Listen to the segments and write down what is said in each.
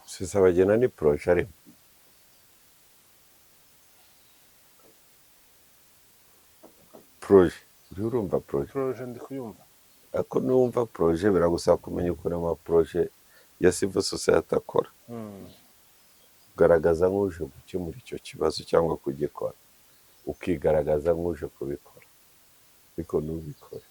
Rusesabagina ni proje arimo. Proje uriho urumva proje ndi kuyumva. ariko numva proje biragusaba kumenya ukuntu amaproje ya civil society akora, kugaragaza nk'uje gukemura icyo kibazo cyangwa kugikora, ukigaragaza nk'uje kubikora ariko ntubikore,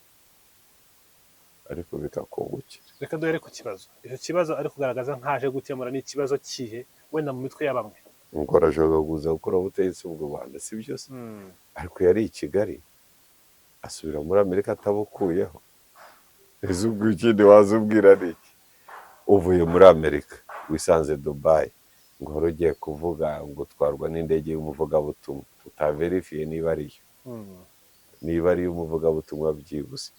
ariko bikakungukira. Reka duhere ku kibazo. Icyo kibazo ari kugaragaza nkaje gukemura ni ikibazo kihe wenda mu mitwe ya bamwe. ngo arashobora gukora ubutegetsi bw'u Rwanda, si byo se? Ariko yari i Kigali asubira muri Amerika atabukuyeho. Ese ubwo ikindi waza ubwira ni iki? Uvuye muri Amerika wisanze Dubai, ngo wari ugiye kuvuga ngo utwarwa n'indege y'umuvugabutumwa, utaverifiye niba ariyo, niba ariyo umuvugabutumwa byibuse.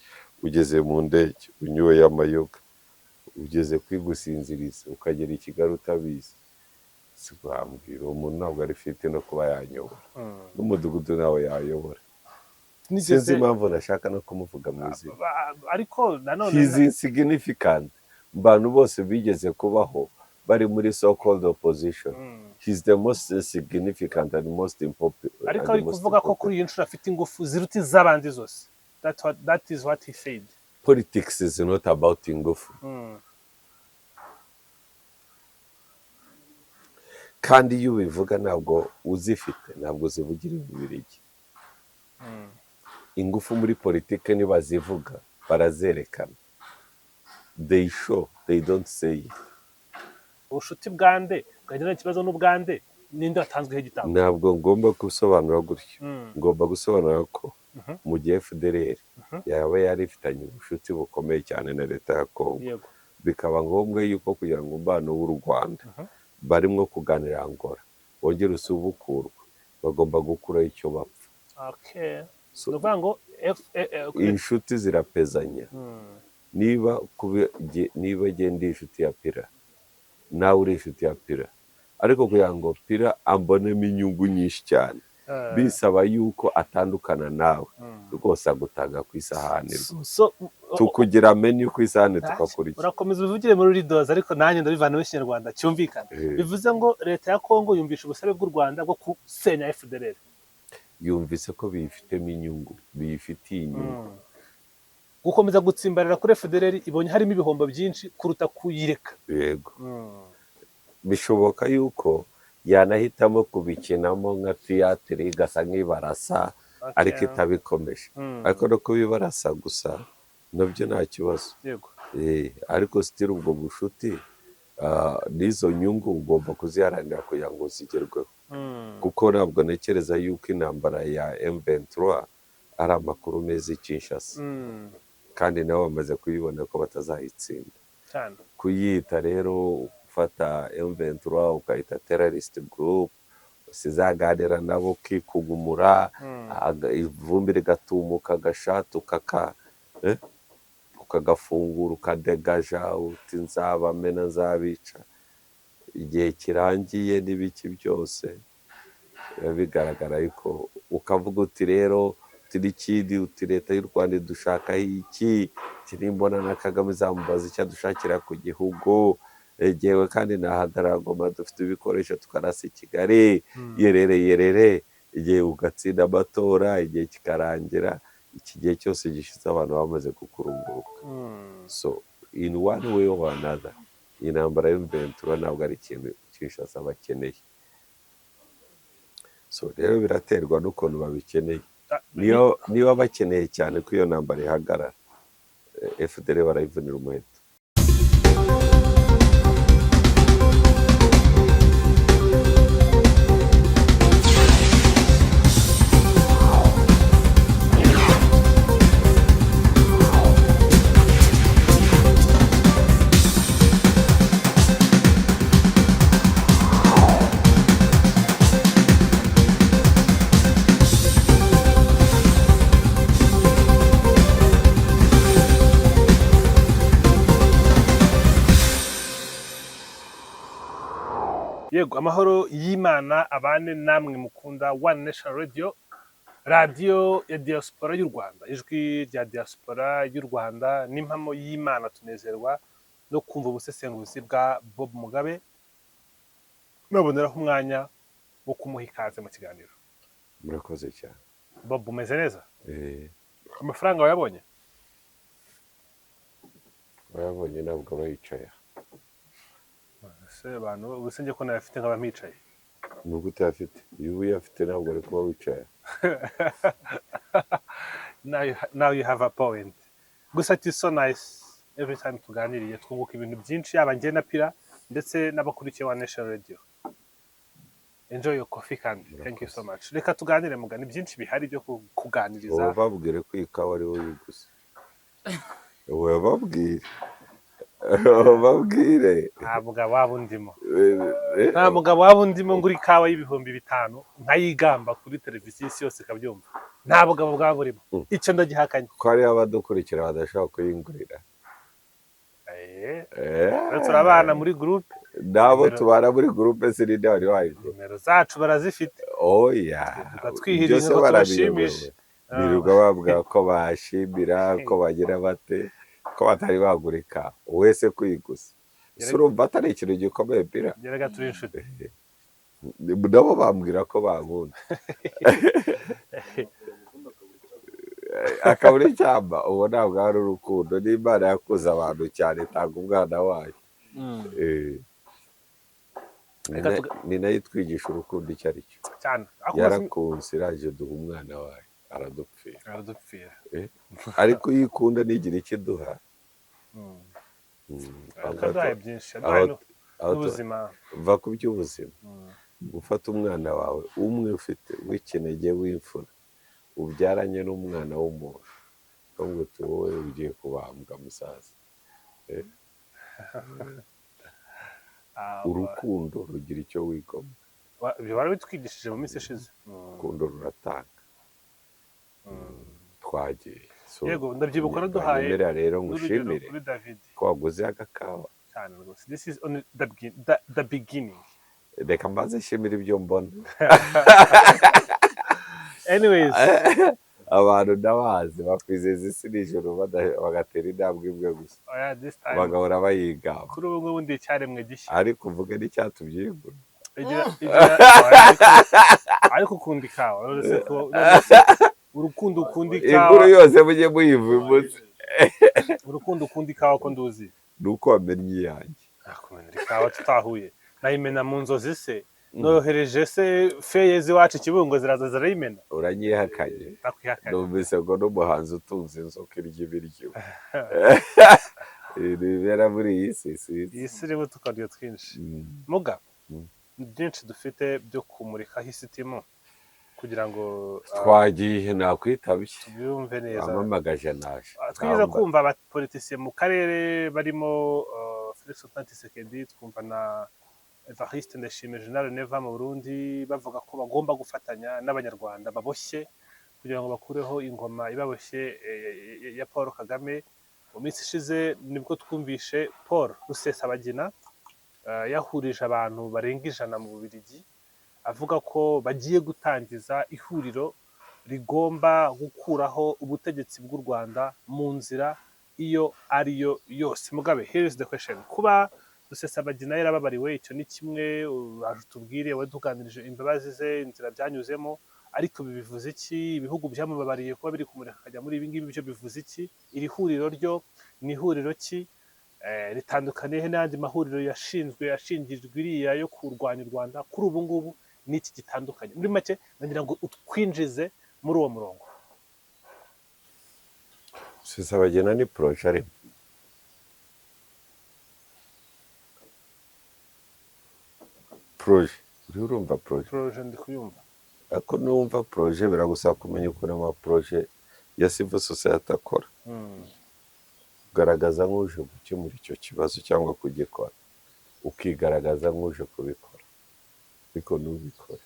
Ugeze mu ndege unyoye amayoga, ugeze kwigusinziriza ukagera i Kigali utabizi, si wambwira uwo muntu ntabwo ari fite no kuba yanyobora, n'umudugudu nawe yayobora. Sinzi impamvu nashaka no kumuvuga mu izina, ariko nanone he's insignificant mu bantu bose bigeze kubaho bari muri so called opposition. He's the most significant and most important. Ariko ari kuvuga ko kuri iyi nshuro afite ingufu ziruta iz'abandi zose. That is what he said. Politics is not about ingufu. Kandi iyo ubivuga ntabwo uzifite, ntabwo uzivugira ibibirigi. Ingufu muri politike nibazivuga barazerekana. They show, they don't say it. Ubushuti bwande bwagira ikibazo n'ubwande ninde watanzweho igitambo. Ntabwo ngomba gusobanura gutyo, ngomba gusobanura ko mu gihe FDLR yaba yari ifitanye ubushuti bukomeye cyane na leta ya Kongo, bikaba ngombwa yuko kugira ngo umubano w'u Rwanda barimo kuganira Angola wongere usubukurwa, bagomba gukuraho icyo bapfa. Nuvuga ngo inshuti zirapezanya. Niba agenda inshuti ya Pira, nawe uri inshuti ya Pira, ariko kugira ngo Pira ambonemo inyungu nyinshi cyane, bisaba yuko atandukana nawe rwose agutanga ku isahani, tukugira menu ku isahani tukakurikira. Urakomeza ubivugire muri ridoza, ariko nanjye ndabivana mu Kinyarwanda cyumvikana. Bivuze ngo leta ya Kongo yumvisha ubusabe bw'u Rwanda bwo gusenya FDLR. Yumvise ko biyifitemo inyungu, biyifitiye inyungu. Gukomeza gutsimbarira kuri FDLR ibonye harimo ibihombo byinshi kuruta kuyireka. Yego. Bishoboka yuko yanahitamo kubikinamo nka theatre igasa nk'ibarasa, ariko itabikomeje. Ariko no kubibarasa gusa nabyo nta kibazo. Yego. Ariko still ubwo bushuti n'izo nyungu ugomba kuziharanira kugira ngo zigerweho. Kuko ntabwo ntekereza yuko intambara ya M23 ari amakuru meza i Kinshasa, kandi nabo bamaze kubibona ko batazayitsinda. Kuyita rero ufata M23 ukayita terrorist group, usizaganira nabo ukikugumura, ivumbi rigatumuka agashatu ukagafungura ukadegaja uti nzabamena nzabica, igihe kirangiye n'ibiki byose bigaragara yuko ukavuga uti rero n'ikindi uti leta y'u Rwanda dushakaho iki, kirimbona na Kagame zamubaza icyo dushakira ku gihugu, yewe kandi nahagarara Goma dufite ibikoresho tukarasa i Kigali, yerere igihe ugatsinda amatora, igihe kikarangira, iki gihe cyose gishize abantu bamaze kukurunguruka. So in one way or another, intambara y'M23 ntabwo ari ikintu Kinshasa bakeneye. So rero biraterwa n'ukuntu babikeneye. Niba bakeneye cyane ko iyo ntambara ihagarara, FDL barayivunira umuheto. Yego, amahoro y'Imana abane namwe mukunda One Nation Radio, radiyo ya diaspora y'u Rwanda, ijwi rya diaspora y'u Rwanda, n'impamo y'Imana. Tunezerwa no kumva ubusesenguzi bwa Bob Mugabe naboneraho umwanya wo kumuha ikaze mu kiganiro. murakoze cyane. Bob, umeze neza? Eh, Amafaranga wayabonye? Wayabonye ntabwo aba yicaye. Ese abantu ubuse njye ko nayafite nkaba mpicaye. Nubwo utayafite, iyo uba uyafite ntabwo ari kuba wicaye. Now you have a point. Gusa it is so nice every time tuganiriye twunguka ibintu byinshi yaba njye na Pira ndetse n'abakurikiye wa Nation Radio. Enjoy your coffee kandi. Thank you so much. Reka tuganire mugani byinshi bihari byo kuganiriza. Bababwire ko ikawa ari wowe uyiguze. Bababwire. Bababwire. Nta mugabo waba undimo. Nta mugabo waba undimo ngura ikawa y'ibihumbi 5 nkayigamba kuri televiziyo isi yose ikabyumva. Nta mugabo bwaba burimo. Icyo ndagihakanye. Ko hari abadukurikira badashaka kuyingurira. Turabana muri groupe. Nabo tubana muri groupe sininde wari wayigura. Nimero zacu barazifite. Oya. Twihiriza ko tubashimisha. Biruga bavuga ko bashimira ko bagira bate ko batari bagura ikawa wese kuyiguza. Surumva atari ikintu gikomeye Pira. Gerega turi inshuti. Nabo bambwira ko bankunda. Akabura icyamba ubu ntabwo ari urukundo n'Imana yakuze abantu cyane itanga umwana wayo. Ni nayo itwigisha urukundo icyo ari cyo cyane. Yarakunze iraje duha umwana wayo aradupfira. Ariko iyo ikunda ntigira icyo iduha. Akaduhaye byinshi n'ubuzima. Va ku by'ubuzima. Gufata umwana wawe umwe ufite w'ikinege w'imfura ubyaranye n'umwana w'umuntu ngo wowe ugiye kubambwa musaza. Urukundo rugira icyo wigomwa. Ibyo bari bitwigishije mu minsi ishize. Urukundo ruratanga. Twagiye. Yego ndabyibuka naduhaye rero ngushimire ko waguze agakawa cyane rwose. This is only the beginning. Reka mbaze shimira ibyo mbona. Anyways, abantu ndabazi bakwizeza isi n'ijoro bagatera intambwe imwe gusa. Bagahora bayigamba. Kuri ubu ngubu ndi icyaremwe gishya. Ariko uvuge n'icyatubye igura. Ariko ukunda ikawa. Urukundo ukunda ikawa. Inkuru yose mujye muyivumutse. Urukundo ukunda ikawa ko nduzi. Nuko wamenye iyanjye. Kumenya ikawa tutahuye. Nayimena mu nzozi se. Nohereje se feyezi wacu Kibungo ziraza zirayimena. Uranyihakanye. Numvise ngo n'umuhanzi utunze inzoka irya ibiryo. Ibibera muri iyi si. Iyi si rero tukarya twinshi. Muga byinshi dufite byo kumurikaho isitimo kugira ngo twagiye nakwitabye. Tubyumve neza. Amamagaje naje. Twigeze kumva abapolitisiye mu karere barimo Felix Tshisekedi, twumva na Evariste Ndayishimiye General Neva mu Burundi bavuga ko bagomba gufatanya n'abanyarwanda baboshye kugira ngo bakureho ingoma ibaboshye ya Paul Kagame. Mu minsi ishize nibwo twumvishe Paul Rusesabagina yahurije abantu barenga 100 mu Bubiligi avuga ko bagiye gutangiza ihuriro rigomba gukuraho ubutegetsi bw'u Rwanda mu nzira iyo ariyo yose. Mugabe, here is the question. Kuba Rusesabagina yarababariwe icyo ni kimwe, tubwire waduganirije imbabazi ze inzira byanyuzemo, ariko bivuze iki? Ibihugu byamubabariye kuba biri kumureka akajya muri ibi ngibi byo bivuze iki? Iri huriro ryo ni ihuriro ki? Ritandukaniye he n'andi mahuriro yashingirijwe iriya yo kurwanya u Rwanda kuri ubu ngubu n'iki gitandukanye? Muri make nagira ngo utwinjize muri uwo murongo. Rusesabagina ni proje arimo. Proje urumva proje ndi kuyumva. Ako numva proje biragusaba kumenya ukuntu amaproje ya civil society akora. Ugaragaza nk'uje gukemura icyo kibazo cyangwa kugikora, ukigaragaza nk'uje kubikora, ariko ntubikore,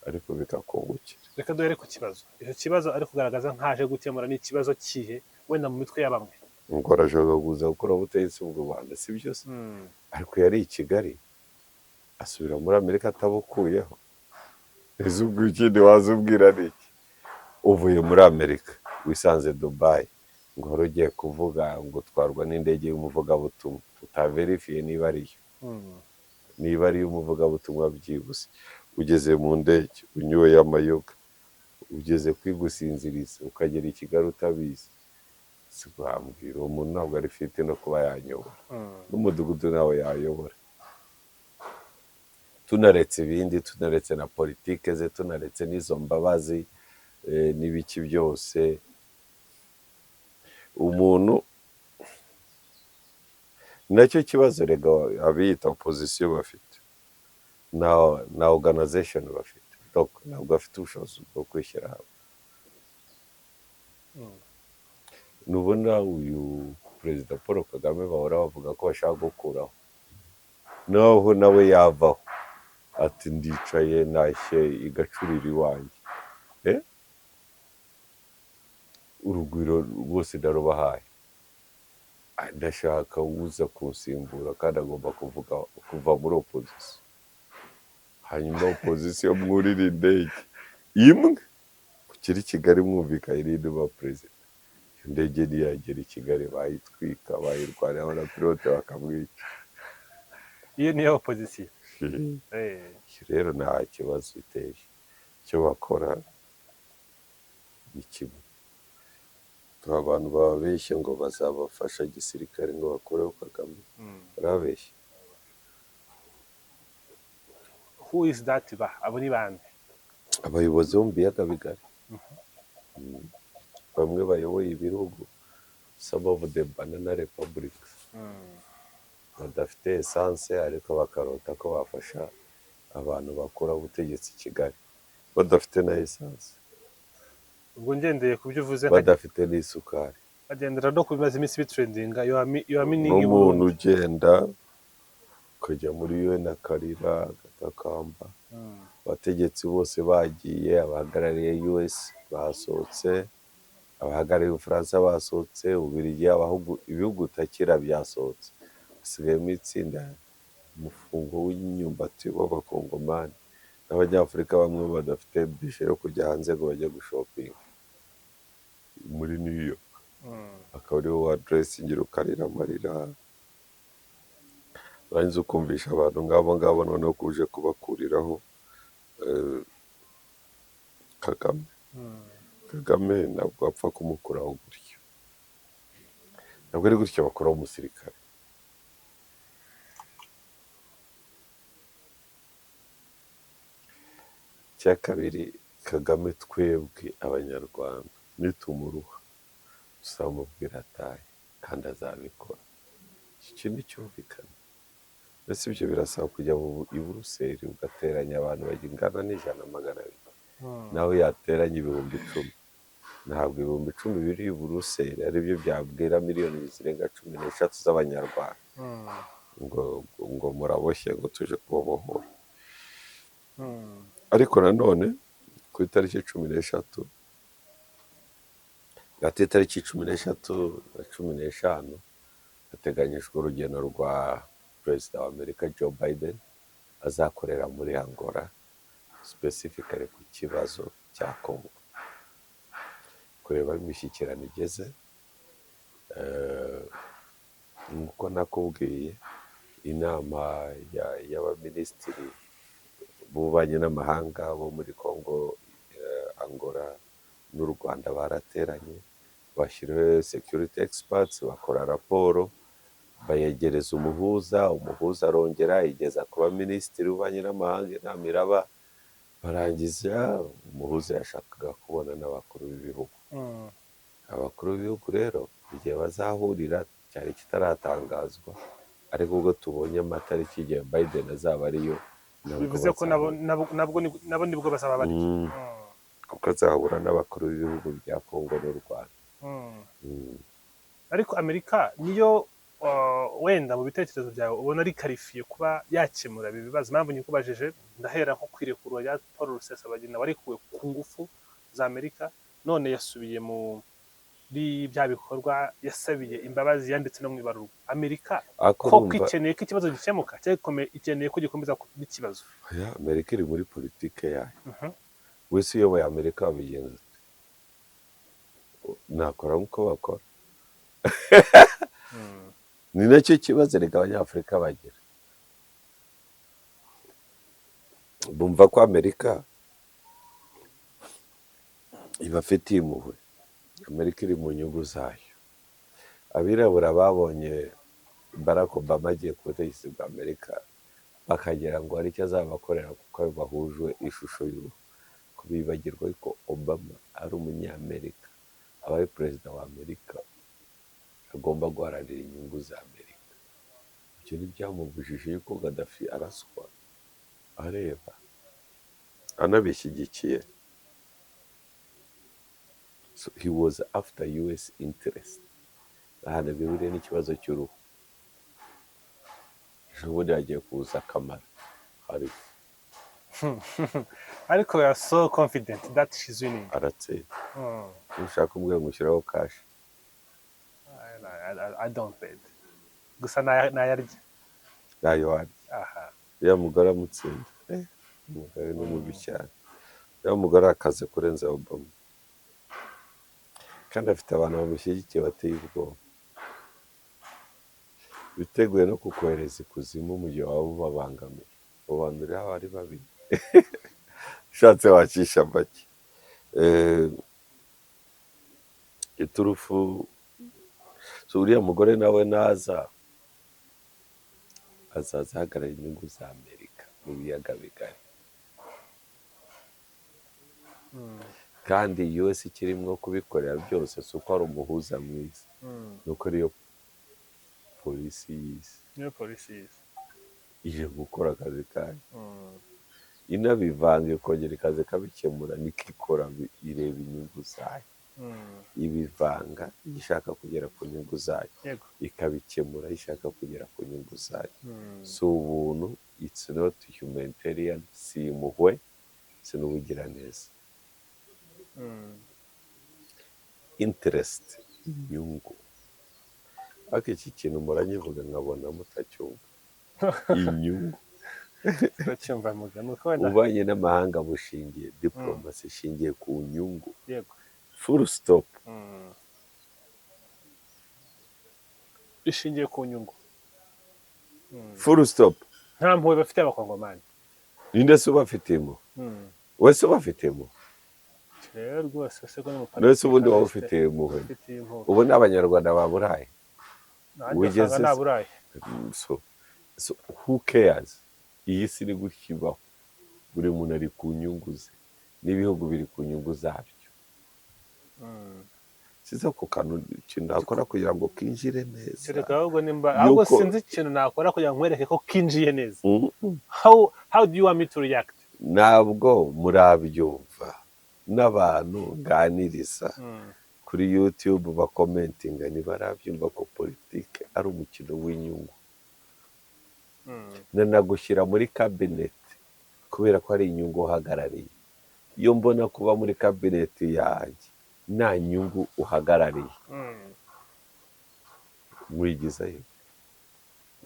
ariko bikakungukira. Reka duhere ku kibazo. Icyo kibazo ari kugaragaza nk'aje gukemura ni ikibazo kihe wenda mu mitwe y'abamwe? Ngo arashaka kuza gukora ubutegetsi bw'u Rwanda, si byo se? Ariko yari i Kigali asubira muri Amerika atabukuyeho. Ese ubwo ikindi wazubwira ni iki? Uvuye muri Amerika wisanze Dubai ngo wari ugiye kuvuga ngo utwarwa n'indege y'umuvugabutumwa, utaverifiye niba ariyo. niba ari umuvugabutumwa byihuse, ugeze mu ndege unyoye amayoga, ugeze kwigusinziriza ukagera i Kigali utabizi, sibambwira uwo muntu ntabwo ari fite no kuba yanyobora, n'umudugudu nawe yayobora. Tunaretse ibindi, tunaretse na politike ze, tunaretse n'izo mbabazi n'ibiki byose, umuntu nacyo kibazo rega abiyita opozisiyo bafite na organization bafite, ntabwo bafite ubushobozi bwo kwishyira hamwe. Nubona uyu perezida Paul Kagame bahora bavuga ko bashaka gukuraho, naho nawe yavaho ati ndicaye ntashye igacurira iwanjye, urugwiro rwose ndarubahaye, ndashaka uza kunsimbura kandi agomba kuva muri opozisiyo, hanyuma opozisiyo mwurira indege imwe kukiri Kigali mwumvikanye n'indi ba perezida, iyo ndege ntiyagera i Kigali bayitwika, bayirwaniraho na pilote bakamwica. iyo niyo opozisiyo. Rero nta kibazo iteje, icyo bakora ni kimwe. Abantu bababeshye ngo bazabafasha gisirikare ngo bakoreho Kagame, barabeshye. Who is that ba? Abo ni bande? Abayobozi bo mu biyaga bigari, bamwe bayoboye ibihugu, some of the banana republics, badafite esanse ariko bakarota ko bafasha abantu bakora ubutegetsi i Kigali badafite na esanse, ubwo ngendeye ku byo uvuze, badafite n'isukari, bagendera no ku bimaze iminsi bitrendinga, n'umuntu ugenda ukajya muri UN akarira agatakamba, abategetsi bose bagiye, abahagarariye US basohotse, abahagarariye Ubufaransa basohotse, Ububiligi, ibihugu utakira byasohotse, hasigayemo itsinda, umufungo w'imyumbati w'abakongomani n'abanyafurika bamwe badafite bishe yo kujya hanze ngo bajye gushopinga muri New York, akaba ariwo wa dressingira ukarira amarira, urangiza ukumvisha abantu ngabo noneho kuje kubakuriraho Kagame ntabwo bapfa kumukuraho gutyo, ntabwo ari gutyo bakuraho umusirikare. Icya kabiri, Kagame twebwe abanyarwanda nitumuruha tuzamubwira atahe kandi azabikora, iki kintu cyumvikana. Mbese ibyo birasaba kujya i Buruseli ugateranya abantu bagingana n'100-200, nawe yateranya 10,000, ntabwo 10,000 biri i Buruseli aribyo byabwira miliyoni zirenga 13 z'abanyarwanda ngo muraboshye ngo tuje kubohora. Ariko nanone ku itariki 13 hagati y'itariki 13 na 15 hateganyijwe urugendo rwa perezida wa Amerika Joe Biden azakorera muri Angola, specifically ku kibazo cya Congo, kureba imishyikirano igeze. Nk'uko nakubwiye, inama y'abaminisitiri b'ububanyi n'amahanga bo muri Congo, Angola n'u Rwanda barateranye, bashyiraho security experts, bakora raporo, bayegereza umuhuza arongera igeza ku baminisitiri b'ububanyi n'amahanga, inama iraba, barangiza umuhuza yashakaga kubona n'abakuru b'ibihugu. Abakuru b'ibihugu rero igihe bazahurira cyari kitaratangazwa, ariko ubwo tubonye amatariki igihe Biden azaba ariyo, bivuze ko nabo nibwo bazaba bari, kuko azahura n'abakuru b'ibihugu bya Congo n'u Rwanda. Ariko Amerika niyo wenda mu bitekerezo byawe ubona ari karifiye kuba yakemura ibi bibazo. Impamvu nyikubajije, ndahera nko kwirekura rya Paul Rusesabagina warikuwe ku ngufu za Amerika, none yasubiye muri bya bikorwa, yasabiye imbabazi, yanditse no mu ibaruwa. Amerika ko ikeneye ko ikibazo gikemuka cyangwa ikeneye ko gikomeza kuba ikibazo? Amerika iri muri politike yayo, wese uyoboye Amerika wabigenza nakora nk'uko bakora. Ni nacyo kibazo reka abanyafurika bagira, bumva ko Amerika ibafitiye impuhwe. Amerika iri mu nyungu zayo. Abirabura babonye Barack Obama agiye ku butegetsi bwa Amerika bakagira ngo hari icyo azabakorera kuko bahujwe ishusho y'uruhu, kubibagirwa ko Obama ari umunyamerika, aba ari perezida wa Amerika, agomba guharanira inyungu za Amerika. Ibyo ntibyamubujije yuko Gaddafi araswa areba anabishyigikiye. So he was after US interest. Ahantu bihuriye n'ikibazo cy'uruhu. Ubundi hagiye kuza Kamala Harris. ariko we are so confident that she's winning. Aratsinda. Ushaka umwe mushyiraho kashi. I don't bet. Gusa nayarya. Nayo wari. Aha. Ya mugore amutsinda. Umugore ni mubi cyane. Ya mugore akaze kurenza Obama. Kandi afite abantu bamushyigikiye bateye ubwoba. Biteguye no kukohereza ikuzimu mu gihe waba ubabangamiye. Abo bantu rero ari babiri. Ushatse wacisha make. Iturufu. So uriya mugore nawe naza azaza ahagarara inyungu za Amerika mu biyaga bigari. Kandi US ikirimo kubikorera byose si uko ari umuhuza mwiza, nuko ariyo polisi y'isi. Niyo polisi y'isi. Ije gukora akazi kayo. Inabivanga ikongera ikaza ikabikemura, niko ikora, ireba inyungu zayo. Ibivanga ishaka kugera ku nyungu zayo, ikabikemura ishaka kugera ku nyungu zayo. Si ubuntu, it's not humanitarian, si impuhwe, si n'ubugiraneza. Interest, inyungu. Ariko iki kintu muranyivuga nkabona mutacyumva. Inyungu. Turacyumva mugano. Ubanye n'amahanga bushingiye, diplomasi ishingiye ku nyungu. Yego. Full stop. Ishingiye ku nyungu. Full stop. Nta mpuhwe bafite abakongomani. Ninde se ubafitemo? Wese ubafitemo? Rero rwose se ko Nese ubundi waba ufitiye impuhwe. Ubu ni abanyarwanda baburaye. Wigeze naburaye. So who cares? Iyi si ni gutya ibaho. Buri muntu ari ku nyungu ze. N'ibihugu biri ku nyungu zabyo. Siza ku kantu ikintu nakora kugira ngo kinjire neza. Kereka ahubwo nimba ahubwo sinzi ikintu nakora kugira ngo nkwereke ko kinjiye neza. How do you want me to react? Ntabwo murabyumva n'abantu nganiriza kuri YouTube bakomentinga ntibarabyumva ko politike ari umukino w'inyungu. Nanagushyira muri cabinet kubera ko ari inyungu uhagarariye. Iyo mbona kuba muri cabinet yanjye nta nyungu uhagarariye, mwigizayo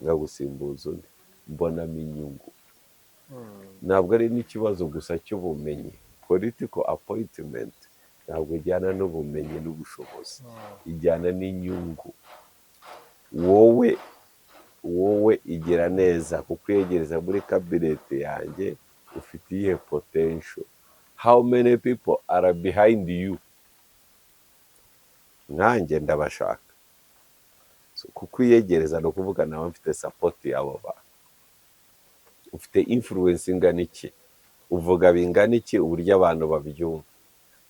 ngagusimbuza undi mbonamo inyungu. Ntabwo ari n'ikibazo gusa cy'ubumenyi. Political appointment ntabwo ijyana n'ubumenyi n'ubushobozi, ijyana n'inyungu. Wowe igira neza kukwegereza muri cabinet yanjye ufite iyihe potential? How many people are behind you? Nanjye ndabashaka. So kukwiyegereza no kuvuga nawe mfite support y'abo bantu. Ufite influence ingana iki? Uvuga bingana iki uburyo abantu babyumva?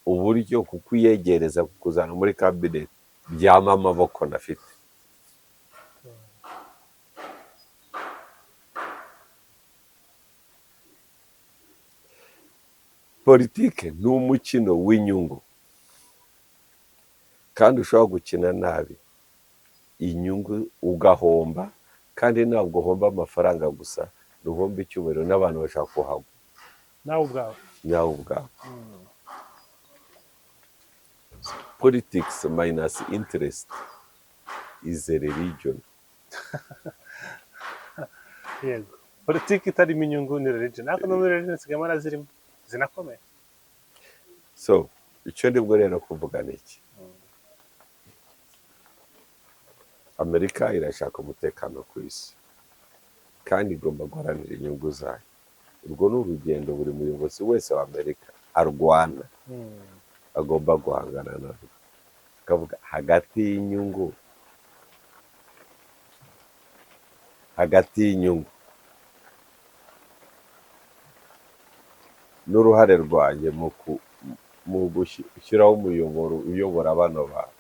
Uburyo kukwiyegereza kukuzana muri cabinet byama amaboko nafite. Politike ni umukino w'inyungu. Kandi ushobora gukina nabi inyungu ugahomba, kandi ntabwo uhomba amafaranga gusa, uhomba icyubahiro n'abantu bashaka kuhagwa. Nawe ubwawe. Politics minus interest is a religion. Yego. Politiki itarimo inyungu ni religion. Ariko no muri religion sigama nazirimo zinakomeye. So icyo ndibwo rero kuvuga niki? Amerika irashaka umutekano ku isi kandi igomba guharanira inyungu zayo. urwo ni urugendo buri muyobozi wese wa Amerika arwana agomba guhangana narwo, akavuga hagati y'inyungu n'uruhare rwanjye mu gushyiraho umuyoboro uyobora bano bantu,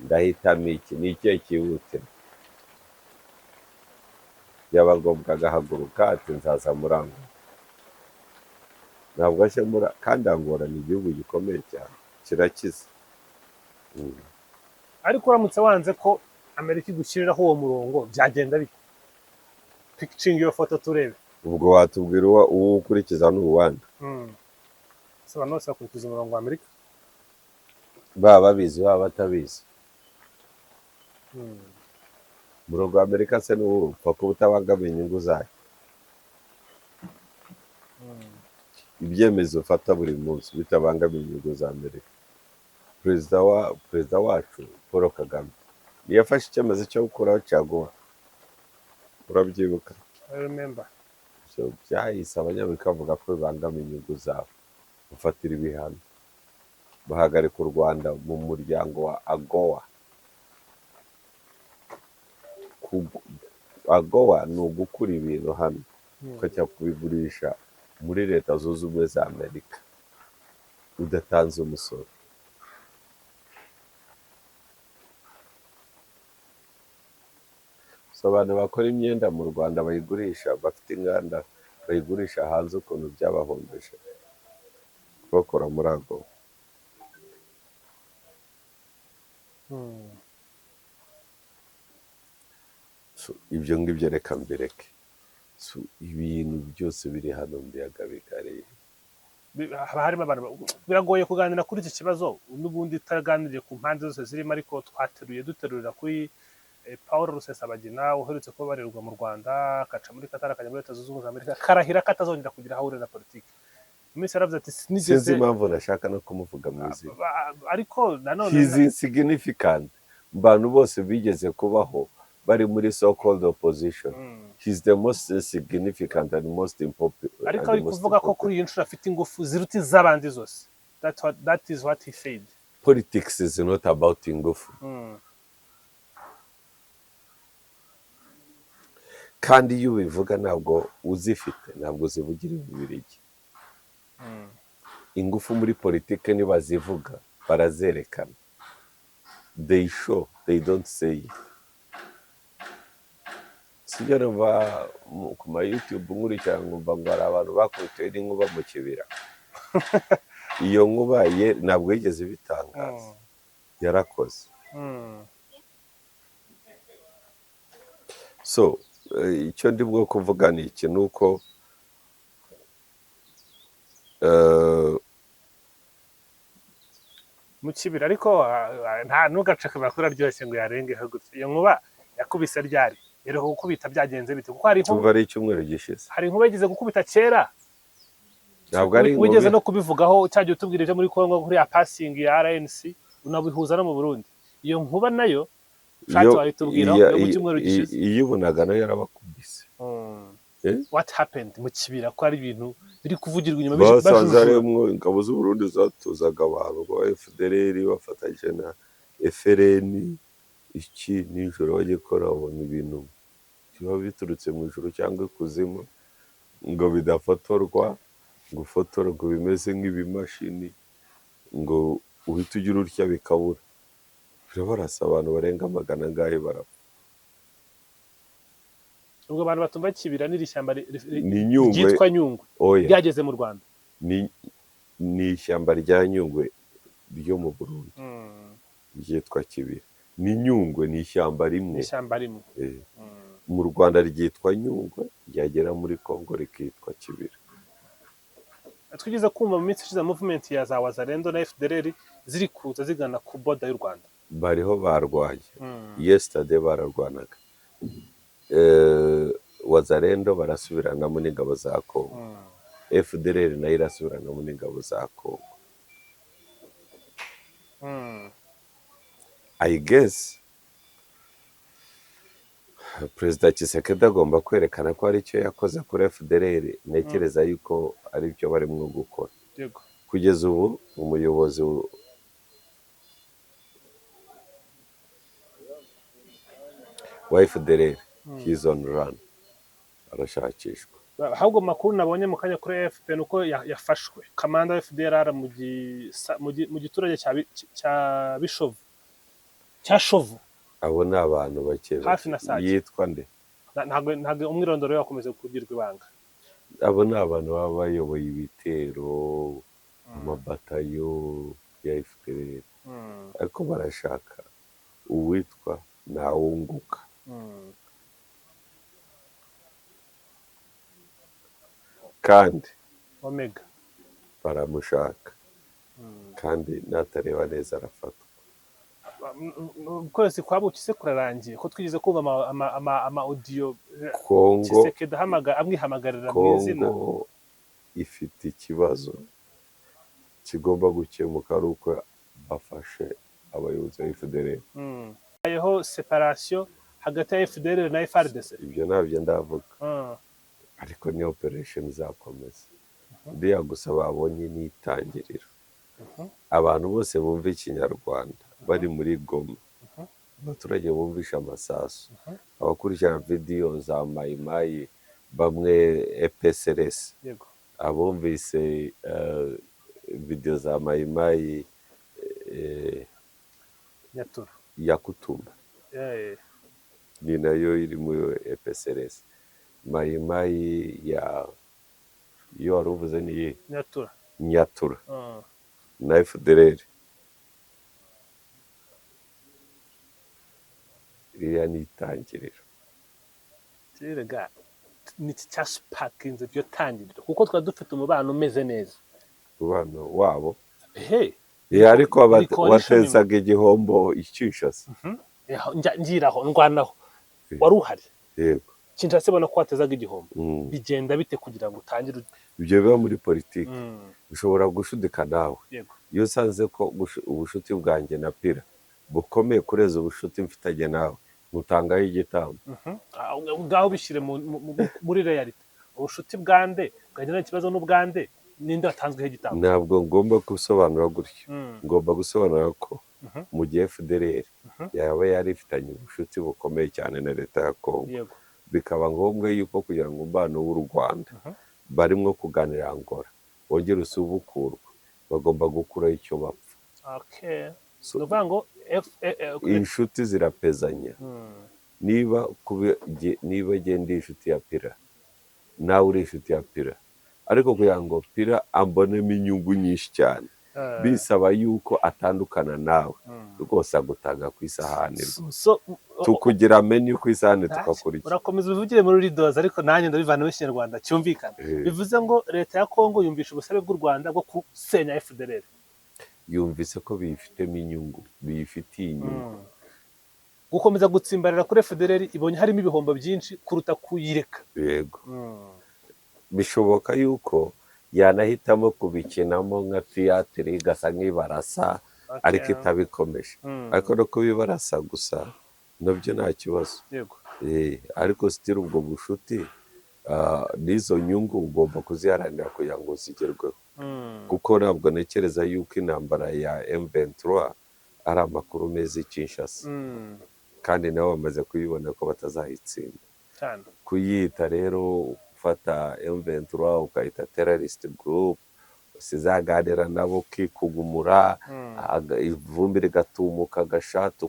ndahitamo iki, ni ikihe cyihutirwa? byaba ngombwa agahaguruka ati nzaza muri Angola, ntabwo ashya kandi Angola ni igihugu gikomeye cyane kirakize. ariko uramutse wanze ko Amerika igushyiriraho uwo murongo byagenda bite? Pikicingi iyo foto turebe. Ubwo watubwira uwo ukurikiza n'uwandi. Abantu bose bakurikiza umurongo wa Amerika, baba babizi baba batabizi. Umurongo wa Amerika se n'uwo upfa kuba utabangamiye inyungu zayo. Ibyemezo ufata buri munsi bitabangamiye inyungu za Amerika. Perezida wacu Paul Kagame yafashe icyemezo cyo gukuraho caguwa, urabyibuka? I remember. So byahise abanyamerika bavuga ko bibangamiye inyungu zabo, bafatira ibihano, bahagarika u Rwanda mu muryango wa AGOA. AGOA ni ugukura ibintu hano ukajya kubigurisha muri Leta Zunze Ubumwe za Amerika udatanze umusoro. So abantu bakora imyenda mu Rwanda bayigurisha, bafite inganda bayigurisha hanze, ukuntu byabahombeje bakora muri AGOA. So ibyo ngibyo reka mbireke. So ibintu byose biri hano mbiyaga bigari, haba harimo abantu, biragoye kuganira kuri iki kibazo n'ubundi utaganiriye ku mpande zose zirimo, ariko duterurira kuri Paul Rusesabagina uherutse kuba barirwa mu Rwanda, akaca muri Qatar akajya muri Leta Zunze Ubumwe za Amerika, karahira ko atazongera kugira aho ahurira na politiki. Iminsi yaravuze ati sinzi impamvu nashaka no kumuvuga mu izina, ariko nanone he's insignificant. Abantu bose bigeze kubaho bari muri so called opposition, he's the most insignificant and most important. Ariko ari kuvuga ko kuri iyi nshuro afite ingufu ziruta iz'abandi zose. That is what he said. Politics is not about ingufu. Kandi iyo ubivuga ntabwo uzifite, ntabwo zivugira ibibirigi. Ingufu muri politike nibazivuga barazerekana. They show, they don't say. Sijya numva ku ma YouTube nkurikira ngumva ngo hari abantu bakubitiwe n'inkuba mu kibira. Iyo nkuba ye ntabwo yigeze bitangaza, yarakoze. So icyo ndi bwo kuvuga ni iki, nuko mu kibira, ariko nta nugace kamakuru aryoshye ngo yarengeho gutya. Iyo nkuba yakubise ryari, rero gukubita byagenze bite? Kuko hari tuva ari icyumweru gishize, hari inkuba yagize gukubita kera, ntabwo ari inkuba wigeze no kubivugaho cyagiye utubwira ibyo muri Kongo kuri ya passing ya RNC, unabihuza no mu Burundi. Iyo nkuba nayo Shato ari tubwira yo mu cyumweru gishize, iyo ubonaga nayo yarabakubise. What happened mu kibira ko ari ibintu biri kuvugirwa inyuma basanze harimo ingabo z'u Burundi zatuzaga abantu ba FDLR bafatanyije na FRN. Iki nijoro bajye kora ubona ibintu biba biturutse mu ijoro cyangwa ikuzimu, ngo bidafotorwa, ngo ufotora ngo bimeze nk'ibimashini, ngo uhita ugira utya bikabura. Birabarasa abantu barenga 100 ngahe barapfa. Ubwo abantu batumva kibira n'iri shyamba ryitwa Nyungwe ryageze mu Rwanda, ni ishyamba rya Nyungwe ryo mu Burundi ryitwa kibira. Ni Nyungwe ni ishyamba rimwe, mu Rwanda ryitwa Nyungwe, ryagera muri Kongo rikitwa kibira. Twigeze kumva mu minsi ishize movement ya za Wazalendo na FDLR ziri kuza zigana ku border y'u Rwanda, bariho barwaye. Yesterday bararwanaga, Wazalendo barasubiranamo n'ingabo za Kongo, FDLR nayo irasubiranamo n'ingabo za Kongo. I guess perezida Tshisekedi agomba kwerekana ko hari icyo yakoze kuri FDLR, ntekereza yuko ari byo barimo gukora. yego Kugeza ubu umuyobozi wa FDLR he's on run, arashakishwa. ahubwo amakuru nabonye mu kanya kuri AFP nuko yafashwe kamanda wa FDLR mu giturage cya Bishovu cya Shovu. Abo ni abantu bake hafi na Sake. Yitwa nde? Ntabwo umwirondoro we wakomeza kugirwa ibanga. Abo ni abantu baba bayoboye ibitero amabatayo ya FPR, ariko barashaka uwitwa Ntawunguka. Kandi Omega baramushaka, kandi natareba neza arafatwa. ukwezi kwa buki se kurarangiye ko twigeze kumva ama audio Kongo Tshisekedi amwihamagarira mu izina. Kongo ifite ikibazo kigomba gukemuka ari uko bafashe abayobozi ba FDLR. Habayeho separation hagati ya FDLR na FARDC. Ibyo ntabyo ndavuga, ariko ni operation izakomeza. Buriya gusa babonye n'itangiriro. Abantu bose bumva ikinyarwanda bari muri Goma, abaturage bumvisha amasasu, abakurikirana video za mayimayi bamwe EPSRS, abumvise video za mayimayi ya Kutumba, ni nayo iri muri EPSRS. Mayimayi ya yo waruvuze ni Nyatura na FDLR. Iriya ni itangiriro. Rega ni cyaspakinze byo tangiriro kuko twari dufite umubano umeze neza. Umubano wabo ariko watezaga igihombo Kinshasa. Ngiraho ndwanaho wari uhari. Yego. Kinshasa ibona ko watezaga igihombo. Bigenda bite kugira ngo utangire? Ibyo biba muri politiki. Ushobora gushudika nawe. Yego. Iyo usanze ko ubushuti bwanjye na Pira bukomeye kureza ubushuti mfitanye nawe, mutangaho igitambo. Ngaho bishyire muri reality. Ubushuti bwande bwagira ikibazo n'ubwande ninde watanzweho igitambo? Ntabwo ngomba gusobanura gutyo. Ngomba gusobanura ko mu gihe FDLR yaba yari ifitanye ubushuti bukomeye cyane na leta ya Kongo, bikaba ngombwa yuko kugira ngo umubano w'u Rwanda barimo kuganira Angola wongera usubukurwa, bagomba gukuraho icyo bapfa. Inshuti zirapezanya. Niba agenda inshuti ya Pira, nawe uri inshuti ya Pira, ariko kugira ngo Pira ambonemo inyungu nyinshi cyane, bisaba yuko atandukana nawe rwose agutanga ku isahani, tukugira menu ku isahani tukakurikira. Urakomeza ubivugire muri ridoza, ariko nanjye ndabivana mu Kinyarwanda cyumvikana. Bivuze ngo leta ya Kongo yumvisha ubusabe bw'u Rwanda bwo kusenya FDLR. Yumvise ko biyifitemo inyungu, biyifitiye inyungu. Gukomeza gutsimbarira kuri FDLR ibonye harimo ibihombo byinshi kuruta kuyireka. Yego. Bishoboka yuko yanahitamo kubikinamo nka theatre igasa nk'ibarasa, ariko itabikomeje. Ariko no kubibarasa gusa nabyo nta kibazo. Yego. Ariko still ubwo bushuti n'izo nyungu ugomba kuziharanira kugira ngo zigerweho. Kuko ntabwo ntekereza yuko intambara ya M23 ari amakuru meza Kinshasa, kandi nabo bamaze kuyibona ko batazayitsinda. Kuyita rero ufata M23 ukayita terrorist group, usizaganira nabo kikugumura, ivumbi rigatumuka agashatu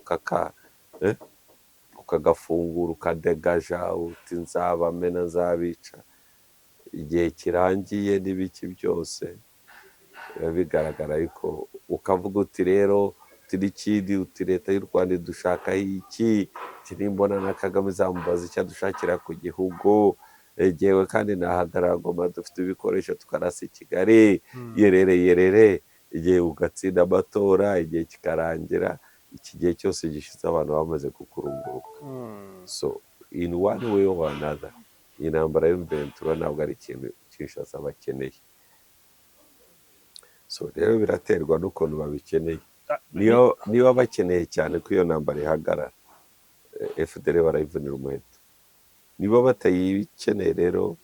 ukagafungura ukadegaja uti nzabamena nzabica. Igihe kirangiye n'ibiki byose bigaragara yuko ukavuga uti rero n'ikindi uti leta y'u Rwanda dushaka iki, tirimbona na Kagame zamubaza icyo dushakira ku gihugu, yewe kandi nahagarara Goma dufite ibikoresho tukarasa i Kigali, yerere igihe ugatsinda amatora, igihe kikarangira, iki gihe cyose gishize abantu bamaze kukurunguruka. So in one way or another, intambara y'M23 ntabwo ari ikintu Kinshasa bakeneye. So rero biraterwa n'ukuntu babikeneye. Niba bakeneye cyane ko iyo ntambara ihagarara, FDLR barayivunira umuheto. niba batayikeneye rero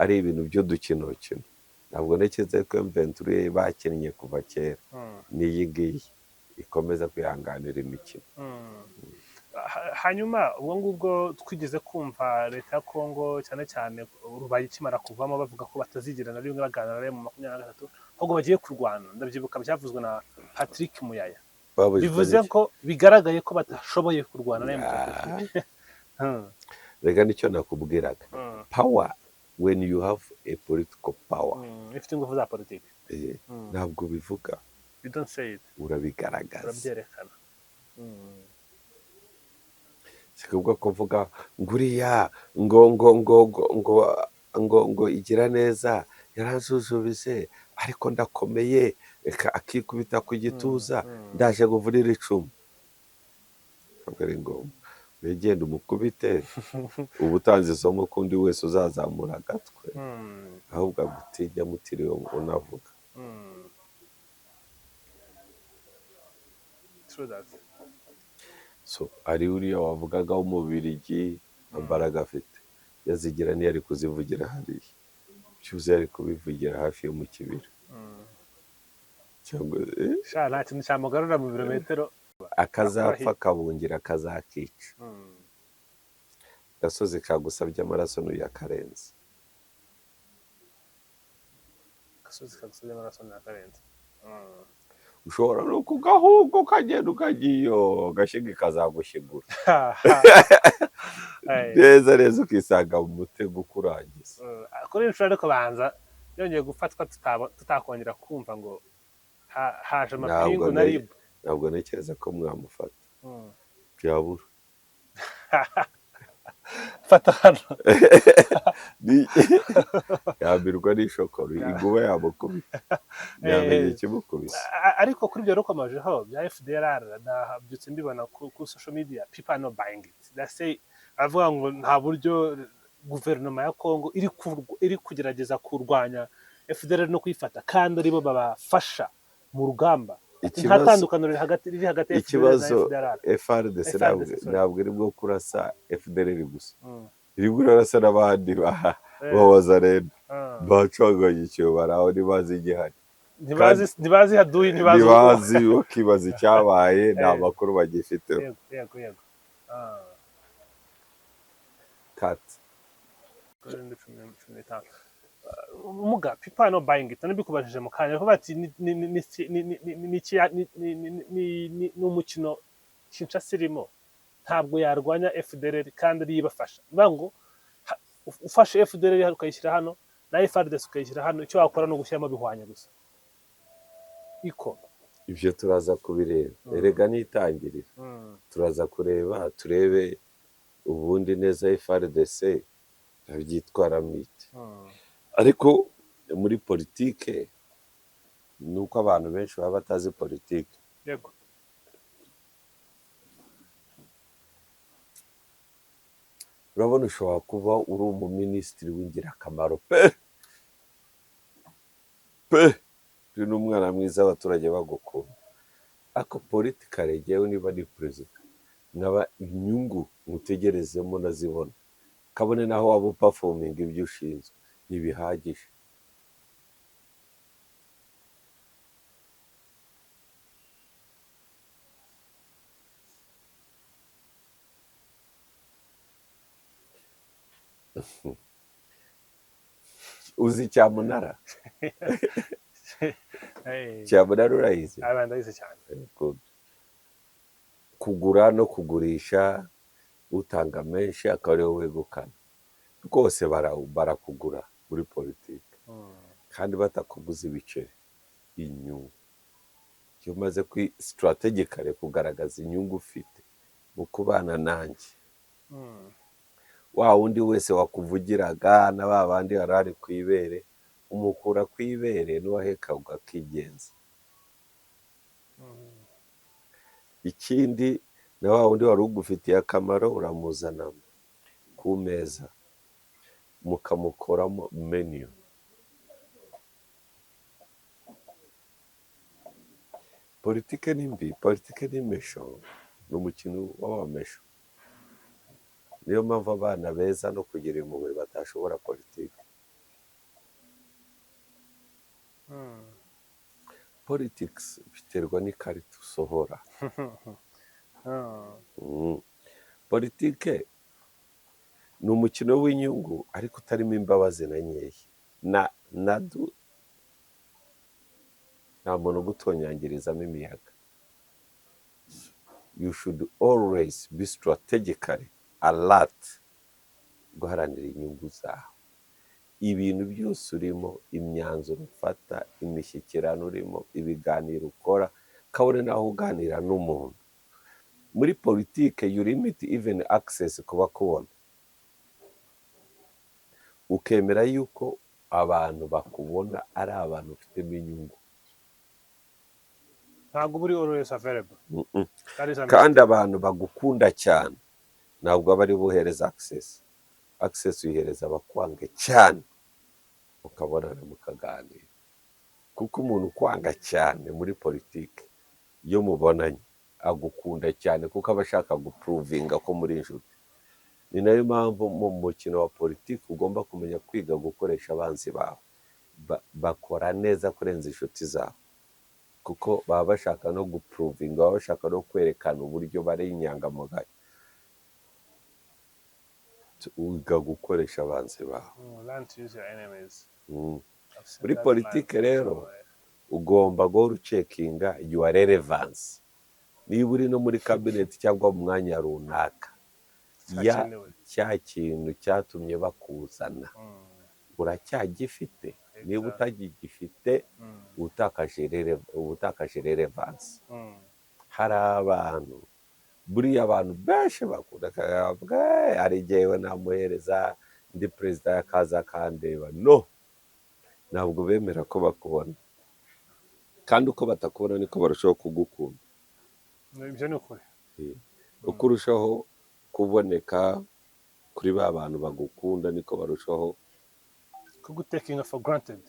ari ibintu by'udukinokino ntabwo ntekereza ko M23 bakinnye kuva kera n'iyi ngiyi ikomeza kwihanganira imikino. Hanyuma ubwo ngubwo twigeze kumva leta ya Kongo cyane cyane rubaye ikimara kuvamo bavuga ko batazigira na rimwe baganira mu 23 ahubwo bagiye kurwana. Ndabyibuka byavuzwe na Patrick Muyaya, bivuze ko bigaragaye ko batashoboye kurwana na M23. Rega nicyo nakubwiraga, power when you have a political power, ifite ingufu za politiki, ntabwo bivuga, you don't say it, urabigaragaza, urabyerekana. Sikubwo kuvuga nguriya ngo igira neza yaransuzubize ariko ndakomeye akikubita ku gituza ndaje guvurira icumu. Ntabwo ari ngombwa wegenda umukubite ubutanze isomo kundi wese uzazamura agatwe ahubwo agutinya mutiriwe unavuga. True that. So ari uriya wavugaga w'umubirigi imbaraga afite yazigira ntiyari kuzivugira hariya, cyuze yari kubivugira hafi yo mu kibira cyangwa nta kintu cyamugarura mu birometero akazapfa akabungira akazakica. Gasozi kagusabye amaraso n'uyakarenze, gasozi kagusabye amaraso n'uyakarenze. ushobora no kugahuga ukagenda ukagiyo gashiga kazagushyigura neza neza ukisanga mu mutego ukurangiza. Kuri inshuro ariko banza yongeye gufatwa tutakongera kumva ngo haje amapingu na ribu. Ntabwo ntekereza ko mwamufata byabura. Fata hano yambirwa n'ishokoro inguba yamukubita yamenye ikimukubise. Ariko kuri ibyo rukomejeho bya FDLR nabyutse mbibona ku social media, people are not buying it. They say avuga ngo nta buryo guverinoma ya Kongo iri kugerageza kurwanya FDLR no kuyifata kandi aribo babafasha mu rugamba. Ntatandukaniro riri hagati ya FDLR na FDLR. FARDC ntabwo iri bwo kurasa FDLR gusa, iri kurasa n'abandi b'abazarendo bacanganye icyo baraho ntibazi igihari, ntibazi haduyi, ntibazi bakibaza icyabaye, nta makuru bagifiteho. Yego kati umuga people are not buying it. Nabikubajije mu kanya kuba ati ni umukino Kinshasa irimo, ntabwo yarwanya FDLR kandi ari ibafasha. Ngo ufashe FDLR ukayishyira hano na FARDC ukayishyira hano, icyo wakora no gushyiramo bihwanye gusa. Iko ibyo turaza kubireba, erega nitangirira turaza kureba turebe ubundi neza FARDC byitwaramo iki. Ariko muri politike nuko abantu benshi baba batazi politike. Yego. Urabona ushobora kuba uri umuminisitiri w'ingirakamaro uri n'umwana mwiza abaturage bagukunda, ariko politikare jyewe niba ni perezida nkaba inyungu mutegerezemo nazibona, kabone naho waba upafominga ibyo ushinzwe ntibihagije. uzi cyamunara? Cyamunara urayizi? Ndayizi cyane. Kugura no kugurisha, utanga menshi akaba ariwe wegukana, rwose barakugura muri politiki kandi batakuguza ibiceri. Inyungu iyo umaze strategically kugaragaza inyungu ufite mu kubana nanjye, wa wundi wese wakuvugiraga na ba bandi yarari ku ibere umukura ku ibere n'uwaheka ugakigenza. Ikindi na wa wundi wari ugufitiye akamaro uramuzana ku meza mukamukoramo menu. Politike ni mbi, politike ni mesho, ni umukino w'abamesho. niyo mpamvu abana beza no kugira impuhwe batashobora politiki. Politics biterwa n'ikarita usohora. Politike ni umukino w'inyungu ariko utarimo imbabazi na nkeya. Nta muntu ugutonyangirizamo imiyaga. You should always be strategically alert, guharanira inyungu zawe. Ibintu byose urimo, imyanzuro ufata, imishyikirano urimo, ibiganiro ukora, kabone naho uganira n'umuntu. Muri politike you limit even access kuba kubona, ukemera yuko abantu bakubona ari abantu ufitemo inyungu. ntabwo buri always available. Kandi abantu bagukunda cyane ntabwo aba ari buhereza access uyihereza abakwange cyane, mukabonana mukaganira. Kuko umuntu ukwanga cyane muri politike iyo mubonanye agukunda cyane kuko aba ashaka gupuruvinga ko muri inshuti. Ni nayo mpamvu mu mukino wa politiki ugomba kumenya kwiga gukoresha abanzi bawe. Bakora neza kurenza inshuti zawe kuko baba bashaka no gupuruvinga, baba bashaka no kwerekana uburyo bari inyangamugayo. Wiga gukoresha abanzi bawe. Muri politiki rero ugomba guhora ucekinga your relevance. Niba uri no muri kabineti cyangwa mu mwanya runaka, cya kintu cyatumye bakuzana uracyagifite. Niba utagifite utakaje relevance. Hari abantu, buriya abantu benshi bakunda kavuga ari jyewe namuhereza ndi perezida yakaza kandeba. No, ntabwo bemera ko bakubona, kandi uko batakubona niko barushaho kugukunda. Ibyo ni ukuri. Uko urushaho kuboneka kuri ba bantu bagukunda niko barushaho kugutekinga for granted.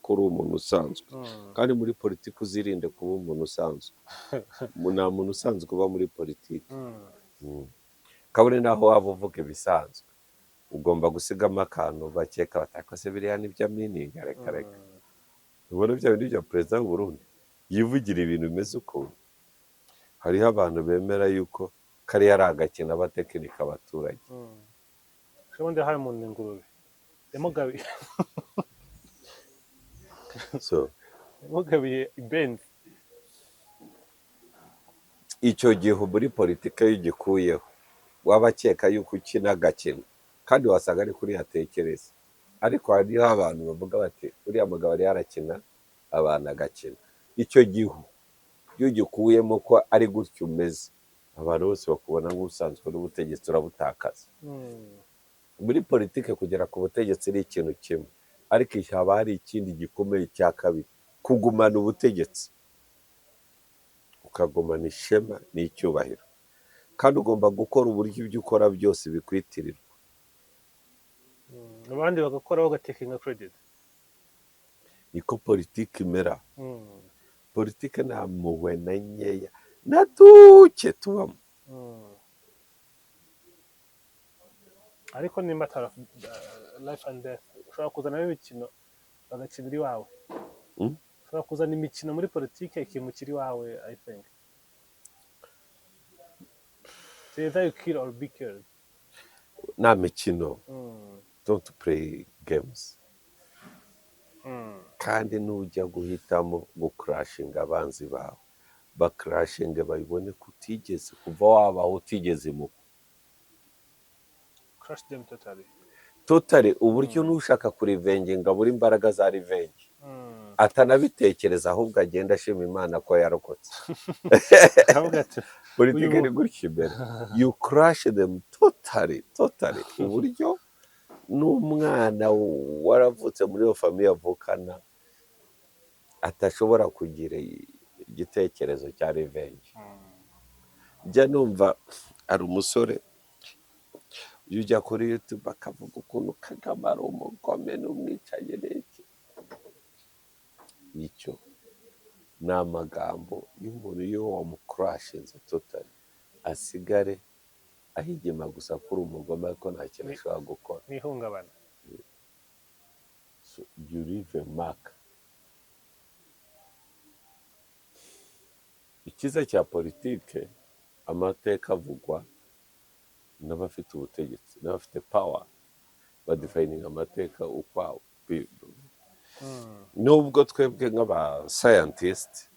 Kuri umuntu usanzwe. Kandi muri politiki uzirinde kuba umuntu usanzwe. Nta muntu usanzwe uba muri politiki. Kabone naho waba uvuga ibisanzwe, ugomba gusigamo akantu bakeka batakose biriya nibyo mininga. Reka ubona bya bindi bya perezida w'u Burundi yivugira ibintu bimeze ukuntu. Hariho abantu bemera yuko kariya ari agakina abatekinika abaturage. Ubundi hari umuntu ingurube yamugabiye yamugabiye Benz. Icyo gihe muri politiki iyo ugikuyeho waba akeka yuko ukina agakina, kandi wasanga ari kuri yatekereza. Ariko hariho abantu bavuga bati uriya mugabo ari yarakina abantu agakina. Icyo gihu iyo ugikuyemo ko ari gutyo umeze, abantu bose bakubona nk'usanzwe n'ubutegetsi urabutakaza. Muri politiki kugera ku butegetsi ari ikintu kimwe, ariko haba hari ikindi gikomeye cya kabiri, kugumana ubutegetsi, ukagumana ishema n'icyubahiro. Kandi ugomba gukora uburyo ibyo ukora byose bikwitirirwa. Abandi bagakora bagatekinga credit. Niko politiki imera. Politiki nta mpuhwe na nkeya na duke tubamo. Ariko ni matter of life and death. Ushobora kuzana imikino bagakinira iwawe. Ushobora kuzana imikino muri politiki ikimukira iwawe. I think so either you kill or be killed. Nta mikino. Don't play games. Kandi nujya guhitamo gukrashinga abanzi bawe, bakrashinga babibone kutigeze kuva wabaho utigeze mu Crush them totally. Uburyo nushaka kurivenginga buri imbaraga za revenge atanabitekereza, ahubwo agenda ashima Imana ko yarokotse. Politiki ni gutya imbere. You crush them totally. Uburyo n'umwana waravutse muri iyo famiye avukana atashobora kugira igitekerezo cya revenge. Njya numva ari umusore ujya kuri YouTube akavuga ukuntu Kagame ari umugome n'umwicanyi n'iki. Icyo ni amagambo y'umuntu iyo wamukrashinze totally, asigare ahigima gusa kuri umugome ariko nta kintu ashobora gukora. n'ihungabana. So you leave a mark. Ikiza cya politike, amateka avugwa n'abafite ubutegetsi n'abafite power badefininga amateka ukwawo. Nubwo twebwe nk'aba scientist,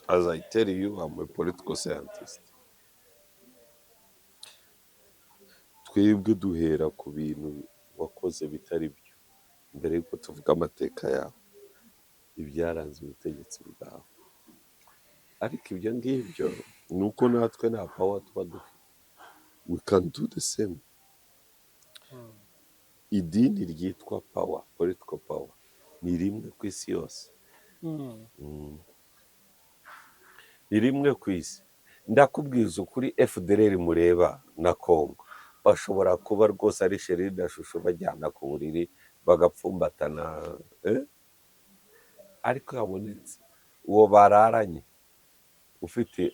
as I tell you, I'm a political scientist, twebwe duhera ku bintu wakoze bitari byo mbere yuko tuvuga amateka yawe, ibyaranze ubutegetsi bwawe. Ariko ibyo ngibyo ni uko natwe nta power tuba dufite. We can do the same. Idini ryitwa power, political power, ni rimwe ku isi yose. Ni rimwe ku isi. Ndakubwiza ukuri, FDLR mureba na Congo bashobora kuba rwose ari sheri na shusho bajyana ku buriri bagapfumbatana, ariko habonetse uwo bararanye ufite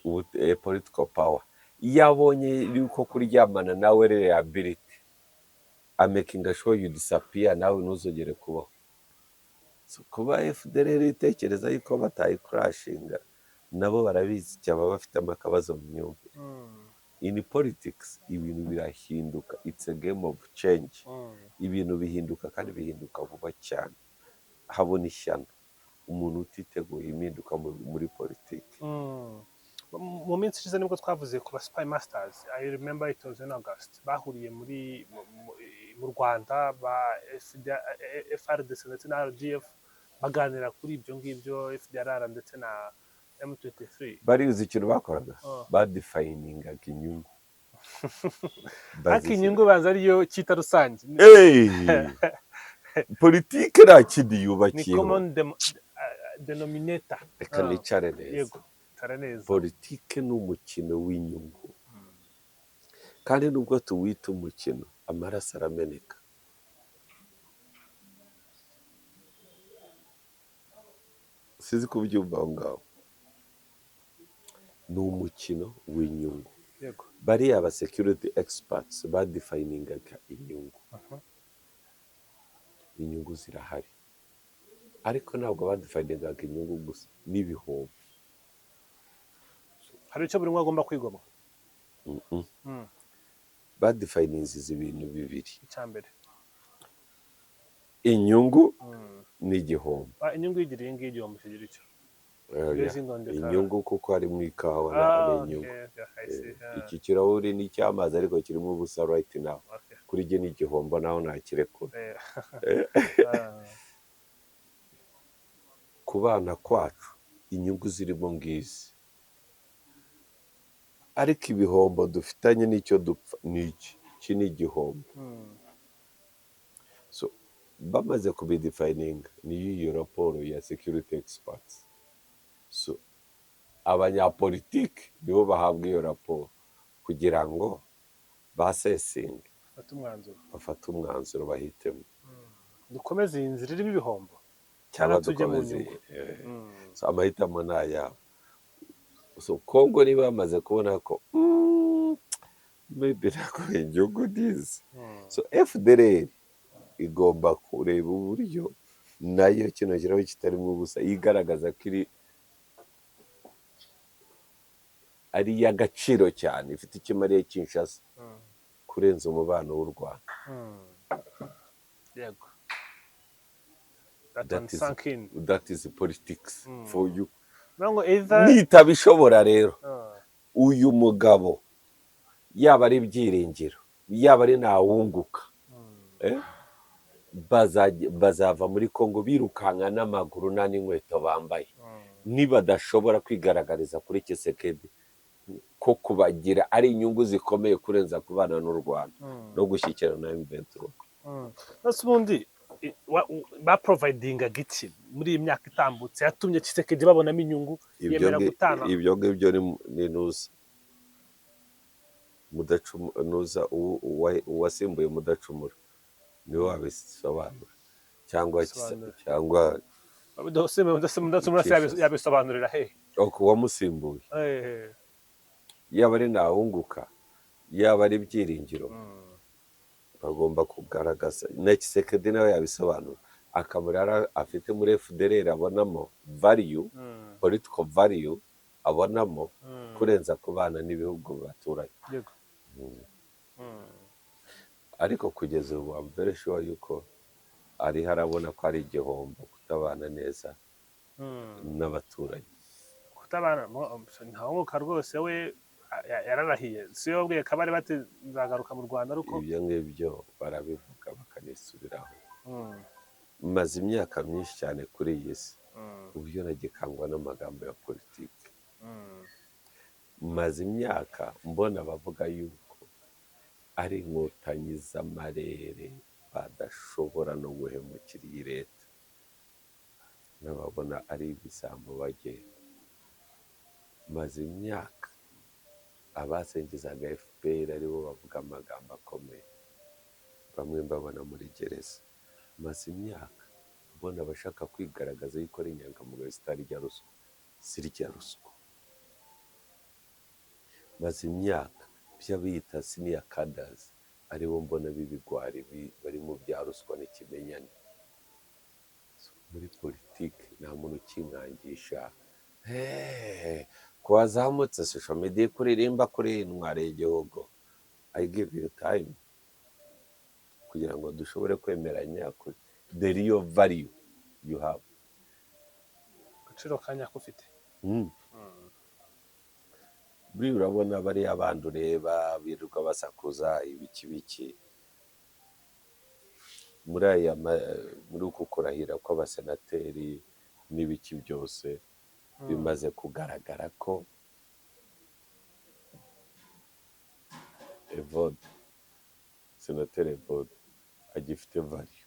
political power, iyo abonye yuko kuryamana nawe reliability, amaking sure you disappear, nawe ntuzogere kubaho. So kuba FDLR itekereza yuko batayikurashinga, nabo barabizi cyaba bafite amakabazo mu myumvire. In politics ibintu birahinduka, it's a game of change. Ibintu bihinduka kandi bihinduka vuba cyane. Habona ishyano umuntu utiteguye impinduka muri politiki. Mu minsi ishize nibwo twavuze ku ba spy masters. I remember it was in August. Bahuriye mu Rwanda ba FRDC ndetse na RDF baganira kuri ibyo ngibyo, FDLR ndetse na M23. Bariuzi ikintu bakoraga, badefiningaga inyungu. Ariko inyungu banza ariyo cyita rusange. Politike nta kindi yubakiyeho. Ni common denominator. Reka nicare neza. Yego, tara neza. Politike ni umukino w'inyungu. Kandi nubwo tuwita umukino, amaraso arameneka. Sizi kubyumva aho ngaho. Ni umukino w'inyungu. Bariya aba security experts badefiningaga inyungu. Inyungu zirahari, ariko ntabwo badefiningaga inyungu gusa, n'ibihombo. Hari icyo buri umwe agomba kwigomwa. Badefininze ibintu bibiri. Icyambere, inyungu n'igihombo. Inyungu igira iyi ngiyi, igihombo kigira icyo. Inyungu kuko harimo ikawa n'inyungu. Iki kirahuri ni icy'amazi ariko kirimo ubusa right now. Kuri jye n'igihombo naho ntakirekura. Ku bana kwacu inyungu zirimo ngizi, ariko ibihombo dufitanye n'icyo dupfa n'iki. Iki ni igihombo. So bamaze kubidefininga niyo iyo raporo ya security experts. So abanyapolitiki nibo bahabwa iyo raporo kugira ngo basesinge, bafate umwanzuro bahitemo. Dukomeze iyi nzira irimo ibihombo cyangwa dukomeze. So amahitamo ni ayabo. So Congo niba bamaze kubona ko maybe nako igihugu dizi. So FDLR igomba kureba uburyo nayo kino kiraho kitarimo ubusa, igaragaza ko ari iy'agaciro cyane, ifite ikimariye Kinshasa kurenza umubano w'u Rwanda. Yego. That is politics for you. Nitabishobora rero uyu mugabo yaba ari ibyiringiro, yaba ari ntawunguka, bazava muri Congo birukanka n'amaguru nta n'inkweto bambaye, nibadashobora kwigaragariza kuri Tshisekedi ko kubagira ari inyungu zikomeye kurenza kubana n'u Rwanda no gushyikirana na M23. Ubundi baprovidingaga iki muri iyi myaka itambutse yatumye Tshisekedi babonamo inyungu yemera gutana? Ibyo ngibyo ni nuza uwasimbuye Mudacumura niwe wabisobanura, cyangwa Mudacumura yabisobanurira hehe? Uwamusimbuye yaba ari ntawunguka yaba ari ibyiringiro bagomba kugaragaza na Tshisekedi nawe yabisobanura akamaro afite muri FDLR abonamo value political value abonamo kurenza kubana n'ibihugu baturanye. Ariko kugeza ubu I'm very sure yuko ari harabona ko ari igihombo kutabana neza n'abaturanyi. Kutabana ntawunguka rwose we yararahiye si yo bwiye kabari bati nzagaruka mu Rwanda ariko ibyo ngibyo barabivuga bakanisubiraho. Maze imyaka myinshi cyane kuri iyi si uburyo nagikangwa n'amagambo ya politiki. Maze imyaka mbona bavuga yuko ari inkotanyi z'amarere badashobora no guhemukira iyi leta, n'ababona ari ibisambo bagenda. Maze imyaka abasengezaga FPR aribo bavuga amagambo akomeye, bamwe mbabona muri gereza. Maze imyaka mbona abashaka kwigaragaza yuko ari inyangamugayo zitarya ruswa zirya ruswa. Maze imyaka by'abiyita senior cadres aribo mbona b'ibigwari bari mu bya ruswa n'ikimenyane. Muri politiki nta muntu ukinkangisha ko wazamutse social media kuririmba kuri intwari y'igihugu. I give you time kugira ngo dushobore kwemeranya kuri the real value you have. agaciro kanya kufite. Buriya urabona bariya abandi ureba birirwa basakuza ibiki muri uku kurahira kw'abasenateri n'ibiki byose bimaze kugaragara ko Evode, senateri Evode agifite value.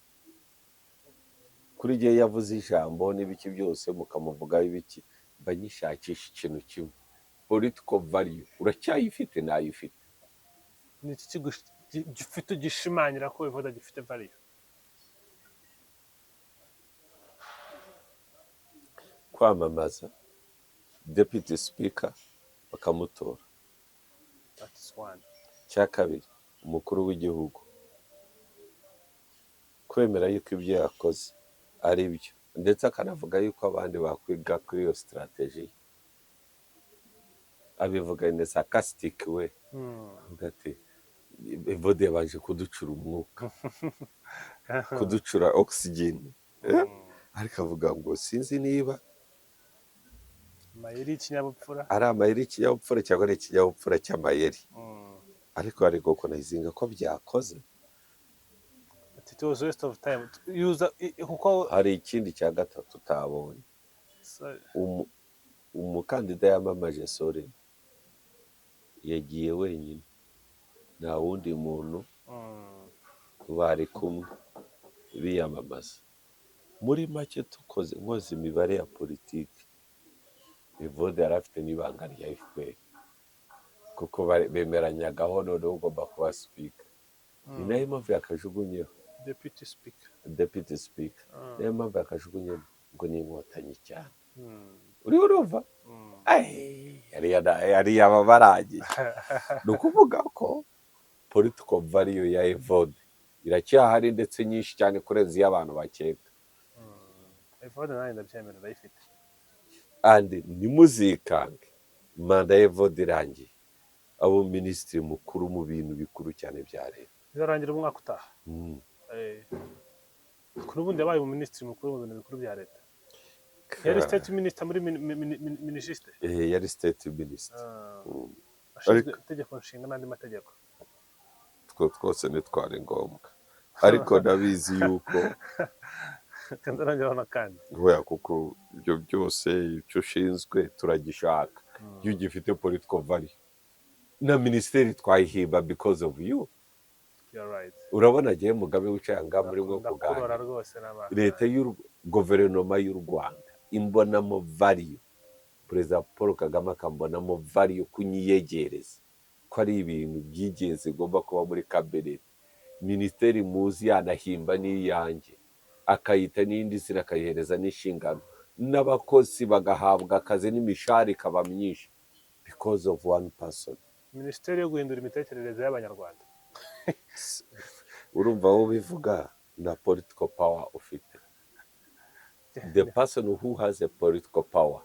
Kuri gihe yavuze ijambo n'ibiki byose mukamuvugaho ibiki, banyishakisha ikintu kimwe, political value uracyayifite? Nayifite. Ni iki gifite gishimangira ko Evode gifite value? Kwamamaza deputy speaker bakamutora. That's one. Cya kabiri, umukuru w'igihugu kwemera yuko ibyo yakoze ari byo, ndetse akanavuga yuko abandi bakwiga kuri iyo strategy. Abivuga in a sarcastic way. Avuga ati Evode yabanje kuducura umwuka, kuducura oxygen. Ariko avuga ngo sinzi niba amayeri y'ikinyabupfura ari amayeri y'ikinyabupfura cyangwa ari ikinyabupfura cy'amayeri. Ariko ari gukonizinga ko byakoze. It was waste of time. Kuko hari ikindi cya gatatu utabonye. Umukandida yamamaje Sore yagiye wenyine, nta wundi muntu bari kumwe biyamamaza. Muri make nkoze imibare ya politiki, Evode yari afite n'ibanga rya FPR kuko bemeranyagaho noneho ugomba kuba speaker. Ni nayo mpamvu yakajugunyeho deputy speaker. Niyo mpamvu yakajugunyeho ngo ni inkotanyi cyane. Uri urumva? Yari yaba baragiye. Ni ukuvuga ko political value ya Evode iracyahari ndetse nyinshi cyane kurenza iyo abantu bakeka. Evode nanjye ndabyemera ndayifite. Andi nimuzikange manda ya Evode irangiye abo minisitiri mukuru mu bintu bikuru cyane bya leta. Bizarangira umwaka utaha. Kuri ubundi yabaye umuminisitiri mukuru mu bintu bikuru bya leta. Yari state minister muri minisiste. Yari state minister. Ashinzwe itegeko nshinga n'andi mategeko. Twose ntitwari ngombwa, ariko ndabizi yuko kandi kuko ibyo byose icyo ushinzwe turagishaka. Iyo ugifite political value na minisiteri twayihimba because of you. Urabona agiye Mugabe wicaye ngaha muri mwe kuganira leta guverinoma y'u Rwanda imbonamo value, perezida Paul Kagame akambonamo value kunyiyegereza ko ari ibintu by'ingenzi igomba kuba muri cabinet. Minisiteri muzi yanahimba n'iyanjye akayita n'indi zina akayihereza n'inshingano, n'abakozi bagahabwa akazi n'imishahara ikaba myinshi because of one person. minisiteri yo guhindura imitekerereze y'abanyarwanda. urumva wowe bivuga na political power ufite. The person who has a political power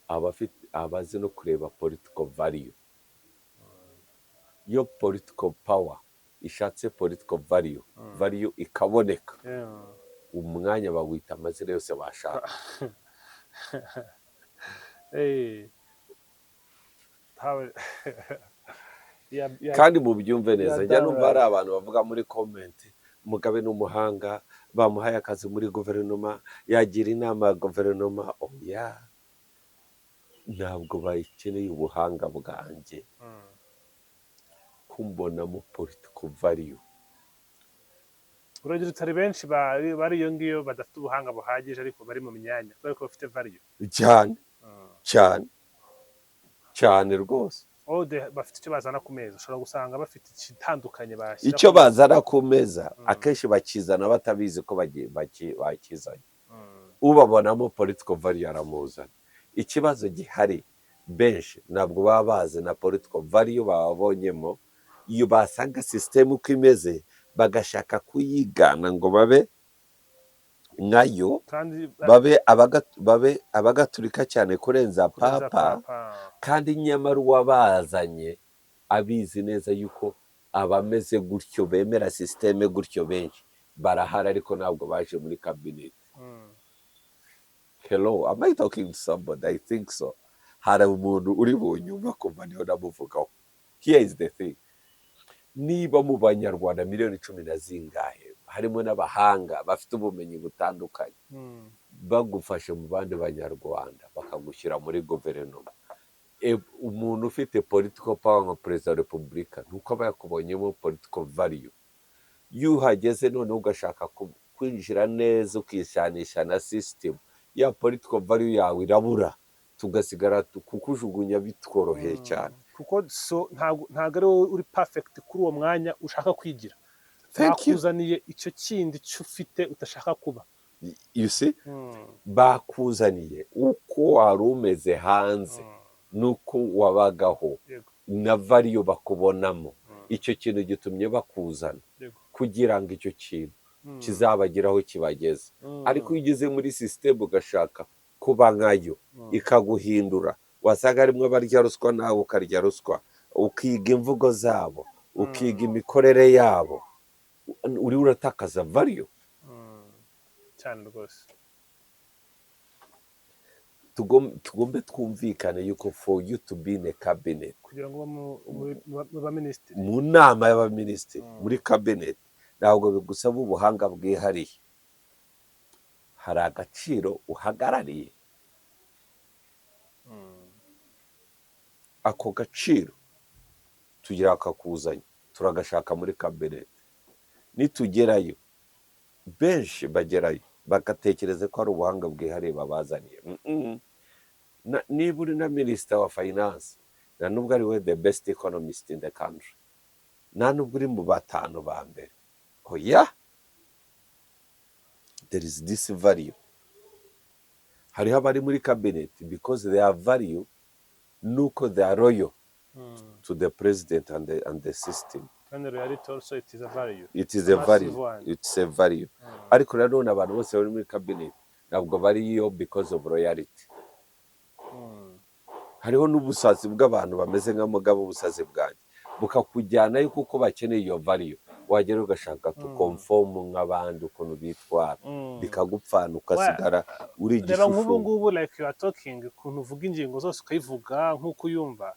aba azi no kureba political value. Iyo political power ishatse political value ikaboneka, umwanya bawita amazina yose bashaka. Kandi mubyumve neza, njya numva hari abantu bavuga muri comment, Mugabe n'umuhanga, bamuhaye akazi muri guverinoma, yagira inama ya guverinoma. Oya, ntabwo bayikeneye ubuhanga bwanjye kumbonamo political value. Uragira utari benshi bari iyo ngiyo badafite ubuhanga buhagije ariko bari mu myanya kubera ko bafite value cyane rwose. Bafite icyo bazana ku meza, ushobora gusanga bafite ikitandukanye bashyira icyo bazana ku meza, akenshi bakizana batabizi ko bakizanye. Ubabonamo political value aramuzana. Ikibazo gihari, benshi ntabwo baba bazi na political value babonyemo. Iyo basanga system uko imeze bagashaka kuyigana ngo babe nkayo, babe abagatulika cyane kurenza papa, kandi nyamara uwabazanye abizi neza yuko abameze gutyo bemera systeme gutyo benshi barahari, ariko ntabwo baje muri cabinet. Hello, am I talking to somebody? I think so. Hari umuntu uri bunyuma kumva niho namuvugaho. Here is the thing. Niba mu banyarwanda miliyoni 10 na zingahe harimo n'abahanga bafite ubumenyi butandukanye, bagufashe mu bandi banyarwanda bakagushyira muri guverinoma, umuntu ufite political power nka perezida wa repubulika nuko aba yakubonyemo political value. Iyo uhageze none ugashaka kwinjira neza ukishanisha na system, ya political value yawe irabura, tugasigara kukujugunya bitworoheye cyane. Kuko ntabwo ari wowe uri perfect kuri uwo mwanya ushaka kwigira. Bakuzaniye icyo kindi cyufite utashaka kuba. You see? Bakuzaniye uko wari umeze hanze nuko wabagaho na value bakubonamo. Icyo kintu gitumye bakuzana kugira ngo icyo kintu kizabagiraho kibageze. Ariko iyo ugeze muri system ugashaka kuba nkayo ikaguhindura, wasanga harimo barya ruswa nawe ukarya ruswa, ukiga imvugo zabo, ukiga imikorere yabo, uri uratakaza value cyane rwose. Tugombe twumvikane yuko for you to be in a cabinet, kugira ngo ba minisitiri mu nama y'abaminisitiri muri cabinet, ntabwo bigusaba ubuhanga bwihariye. Hari agaciro uhagarariye, ako gaciro tugira akakuzanya, turagashaka muri cabinet. Nitugerayo, benshi bagerayo bagatekereza ko ari ubuhanga bwihariye babazaniye. Niba uri na minister wa finance, na nubwo ari we the best economist in the country, na nubwo uri mu batanu ba mbere, oya, there is this value. Hariho abari muri cabinet because they are value, nuko they are loyal to the president and the system. And the reality also, it is a value. It is a value. It's a value. Ariko nanone abantu bose bari muri cabinet ntabwo bariyo because of loyalty. Hariho n'ubusazi bw'abantu bameze nka Mugabe, ubusazi bwanjye bukakujyana yuko uko bakeneye iyo value, wagera ugashaka to conform nk'abandi ukuntu bitwara, bikagupfana ukasigara uri igishushu. Reba nk'ubu ngubu like you are talking, ukuntu uvuga ingingo zose ukayivuga nk'uko uyumva,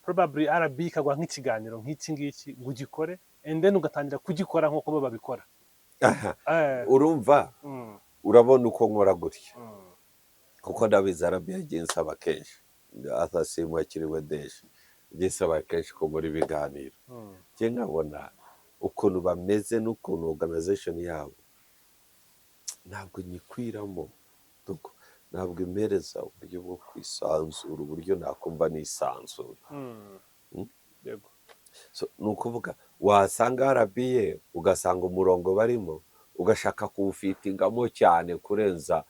probably RB ikagwa nk'ikiganiro nk'iki ngiki ngo ugikore, and then ugatangira kugikora nk'uko bo babikora. Urumva, urabona uko nkora gutya, kuko ndabizi RB yagiye nsaba kenshi, atasimu yakiriwe deje, yagiye nsaba kenshi ko muri biganiro. Njye nkabona ukuntu bameze n'ukuntu organization yabo ntabwo nyikwiramo, ntabwo imereza uburyo bwo kwisanzura, uburyo nakumva nisanzura. So ni ukuvuga wasanga RBA ugasanga umurongo barimo ugashaka kuwufitingamo cyane kurenza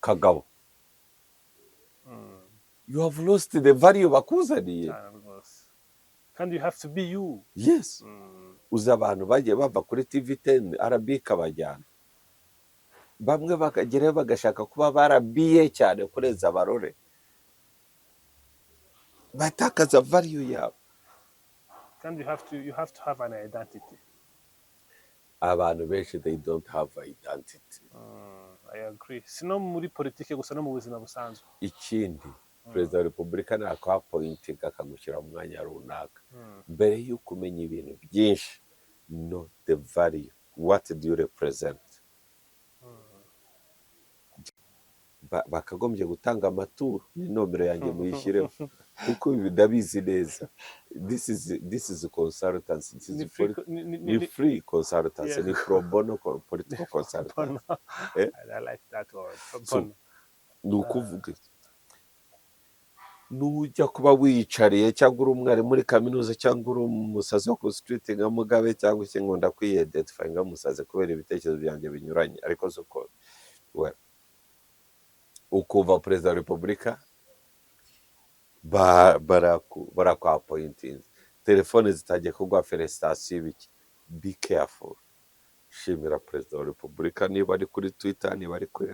Kagabo. You have lost the value bakuzaniye. kandi you have to be you. yes uzi abantu bagiye bava kuri TV10 arabika bajyana bamwe bakagerayo bagashaka kuba barabiye cyane kurenza abarore batakaza value yabo kandi you have to have an identity. abantu benshi they don't have identity. I agree. Si no muri politike gusa no mu buzima busanzwe. Ikindi perezida wa repubulika nakwapointinga akagushyira mu mwanya runaka mbere y'uko umenya ibintu byinshi know the value, what do you represent. Bakagombye gutanga amaturo n'inomero yanjye muyishyireho kuko ibi ndabizi neza. This is consultancy, this is free consultancy, ni pro bono political consultancy. I like that word. So, ni ukuvuga nujya kuba wiyicariye cyangwa uri umwari muri kaminuza cyangwa uri umusazi wo ku street nka Mugabe cyangwa se ngo ndakwiyendetify nka musazi kubera ibitekerezo byanjye binyuranye, ariko soko ukuva perezida wa repubulika barakwapointinze, telefone zitajya kugwa felicitation ibiki. Be careful. Shimira perezida wa repubulika niba ari kuri Twitter, niba ari kuri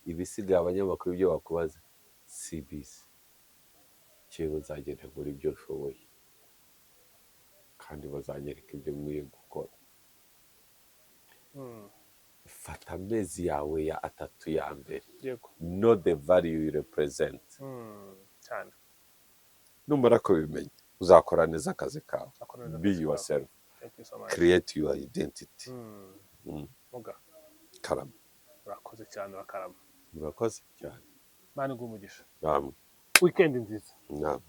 ibisigaye abanyamakuru ibyo bakubaza CBC cyewe nzagenda nkora ibyo nshoboye kandi bazanyereka ibyo nkwiye gukora. Fata amezi yawe ya atatu ya mbere, know the value you represent. Cyane numara kubimenya uzakora neza akazi kawe. Be yourself. Thank you so much. Create your identity. Muga Karama. urakoze cyane Bakarama. Murakoze cyane. Mani ngumugisha. Namwe. Weekend nziza. Namwe.